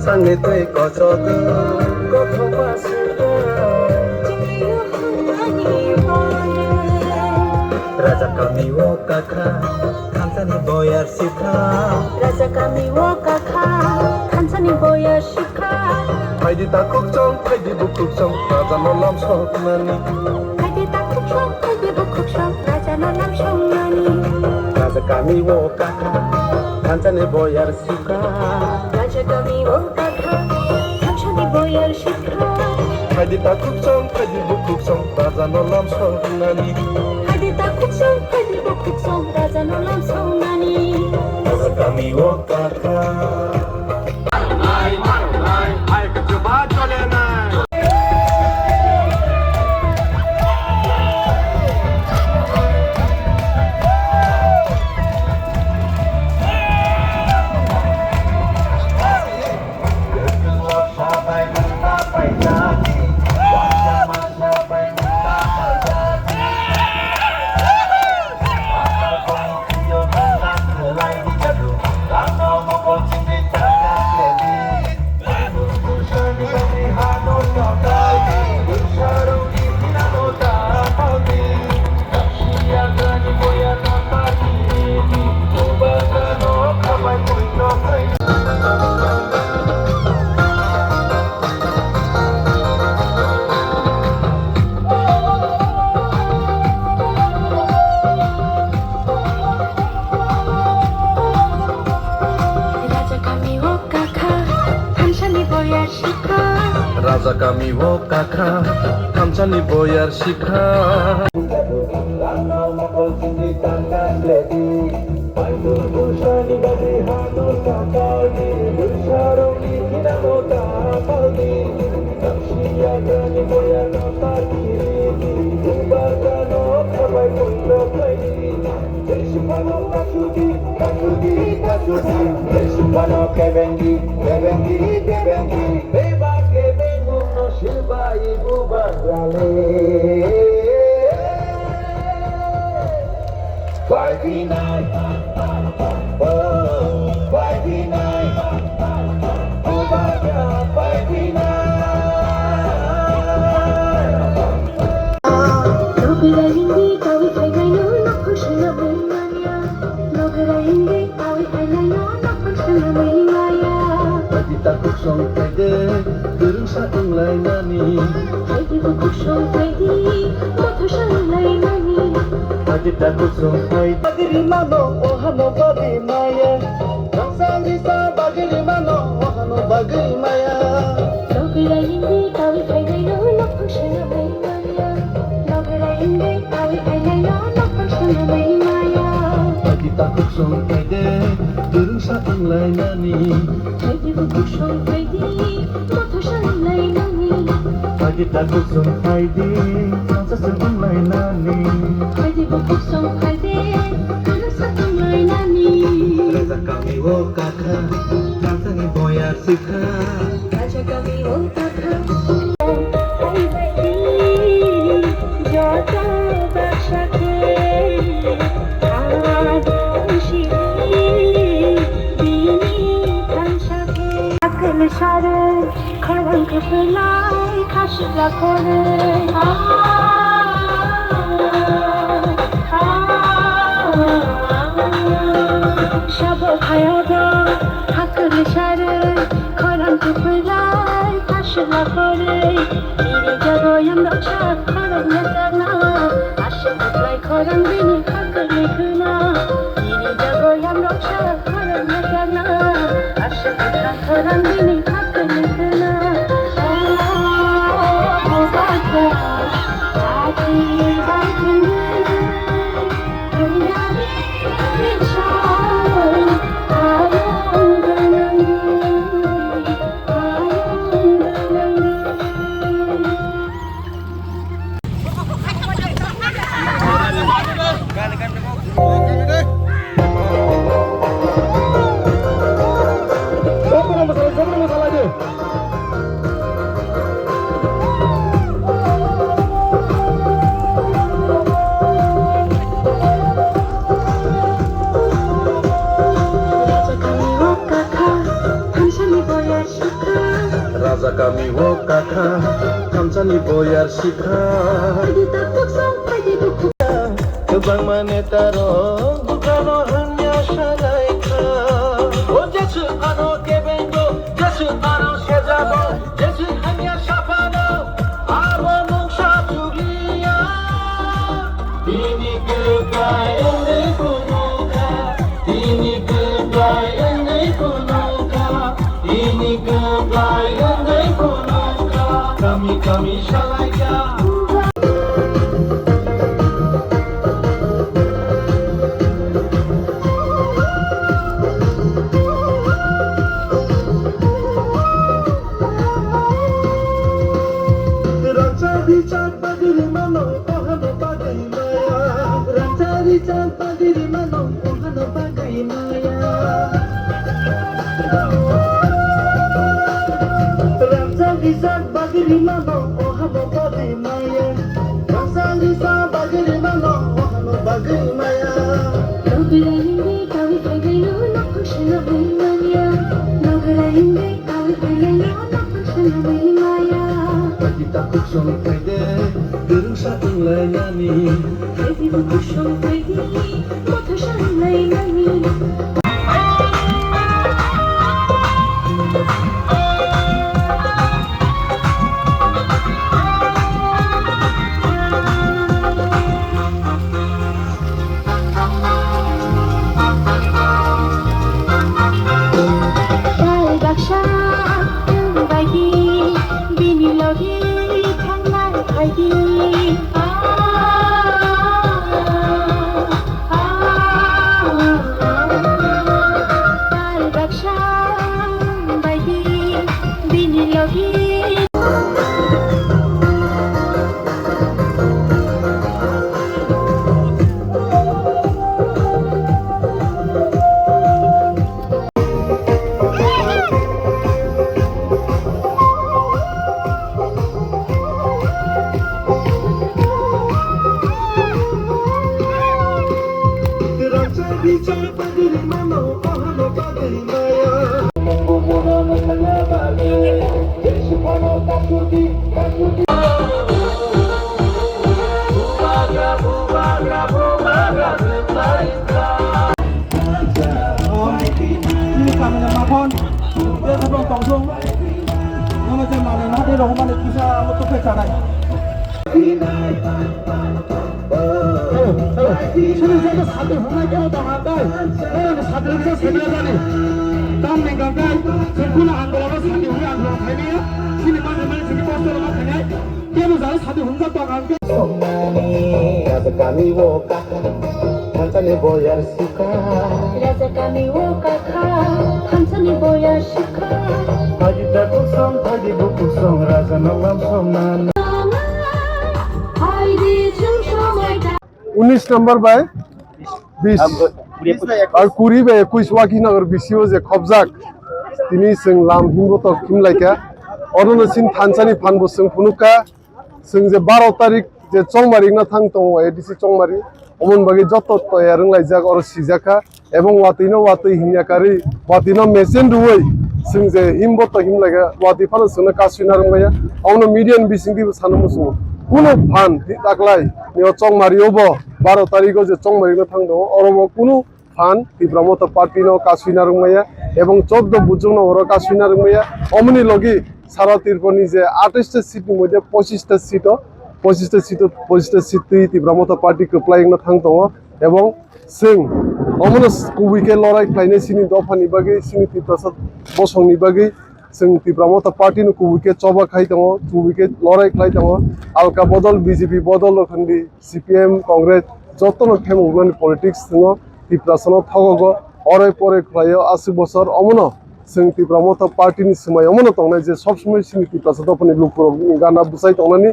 Sange tui kocodu kotho pasida Raja kami wo kakha Khansani boyar sikha Raja kami wo kakha Khansani boyar sikha Haidi takuk chong haidi bukuk chong Raja nolam soknani Haidi takuk chong haidi bukuk chong Raja nolam soknani Raja kami wo kakha Khansani boyar sikha Raja kami wo kakha Khansani boyar sikha Haidi takuk chong haidi bukuk chong Raja nolam soknani Haidi takuk chong haidi bukuk chong Raja nolam soknani Raja kami wo kakha Raja kami wo kakha Khansani boyar sikha Takuk song kaide gerung sa inglai nani Haidi bukuk chong haidi bukuk chong nani Haidi takuk song haidi Bagiri mano ohano babi maya Rangsang risa bagiri mano ohano bagiri maya Logera hindi kawi kainay no nakong siya na may maya Logera hindi kawi kainay no nakong siya na may maya Haidi takuk song kaide gerung sa inglai nani Haidi bukuk chong haidi bukuk chong nani Haidi takuk song haidi Rangsa sa inglai nani Haidi bukuk chong haidi Rangsa sa inglai nani Raja kami wo kakha Khansani boyar sikha Raja kami wo kakha Hai baby Jota bakshake Aad ushiri Dini kanshake Akıl şarı Karan kıpırlay Kaşıla kore Şabo hayada Akıl şarı Karan kıpırlay Kaşıla kore İri jagoyam dokşa Karan yatana Aşık kıplay karan bini Akıl kına İri jagoyam dokşa Karan yatana Aşık kıplay karan bini Akıl kına थानसानि बयार शिखा Pwede tapuksong, pwede bukuk गोबां माने तारो बुकानो हन्या शालाइखा ओ जेसु आनो केबेंगो जेसु आनो शेजाबो जेसु हन्या शाफानो आबो मुंशा जुलिया Dini goodbye ende kunuka Dini goodbye ende kunuka Dini goodbye ende kunuka Kami shalaika Richard Padiri Mano, Ohano Pagai Maya. Raja Richard Padiri Mano, Ohano Pagai Maya. Raja Richard Padiri Mano, Ohano Pagai Maya. Raja Richard Padiri Mano, Ohano Pagai Maya. Nagara hindi kawi kailayo napagsya na may maya Nagara hindi kawi kailayo napagsya na may maya Bagi takut song pede, gerung sa inglayani. Pwede bukusyong pwede matasya na inani Dahil baksya ang bayi Binilogi tangan kaidi Dahil baksya ang bayi Binilogi Raja Richard Padiri Mano, Ohano Pagai Maya. Mengumumkan masalah balik, Yesus Pano takuti. Ini kami nama pon, dia sebelum tongsong, nama zaman ini nanti roh mana bisa untuk kecaran. Sini saya satu hungai kau dah handai, satu lagi saya ni. Tam nenggagai, sekolah anggola satu hungai anggola kami ya. Sini mana mana sini pastor mana kami. Dia mesti satu hungai tu anggola. Somani, ada kami woka, Tanzania boyar suka. Raja kami wokaka Hansani boya shika Pagi takut song, pagi buku song, Raja malam somani. Haydi tüm সময়টা 19 নম্বর by 20 R 20 by 21 ওয়াকিনগর বিসিও যে খবজাক তিনি जों লাম হিমবত খিমলাইকা অরনসিন থানসানি ফানবো जों ফুনুকা जों যে 12 তারিখ যে চংমারি না থাং দङ এডিসি চংমারি অমন বাগি যত তয়া রংলাইজাক অর সিজাকা এবং ওয়াতৈ হিনিয়াকারি ওয়াতিনো মেসেন দুই जों যে হিমবত হিমলাইকা ওয়াতি ফানো जोंनो কাসুইনা রংলাইয়া অমন মিডিয়ান বিসিংদি সানমুসু কোনো ফান তাকলাই নিও চংমারিওবো 12 তারিখও যে চংমারিনো থাং দङ অরমো কোনো ফান তীব্রমত পার্টিনো কাসুইনা রংলাইয়া এবং 14 বুজংনো ওর কাসুইনা রংলাইয়া অমনি লগি সারা তীব্রনি যে 28টা সিটের মধ্যে 25টা সিট তীব্রমত পার্টি কপ্লাইনো থাং দङ এবং जों অমন কুবিকে লড়াই খাইনে সিনি দফানি বাগै সিনি তীব্রসাদ বসংনি বাগै जों তীব্রমত পার্টিनो কুবিকে চবা খাই দङ কুবিকে লড়াই খাই দङ আলকা বদল বিজেপি বদল রখন্দি সিপিএম কংগ্রেস যতনো ফেমুগনি পলিটিক্स दङ তীব্রসানো থাগগো অরে পরে খাইও 80 বছর অমন जों তীব্রমত পার্টিनि সময় অমন দংনাই যে সব সময় সিনি তীব্রসাদ দফানি লুপুর গানা বুসাই দংনানি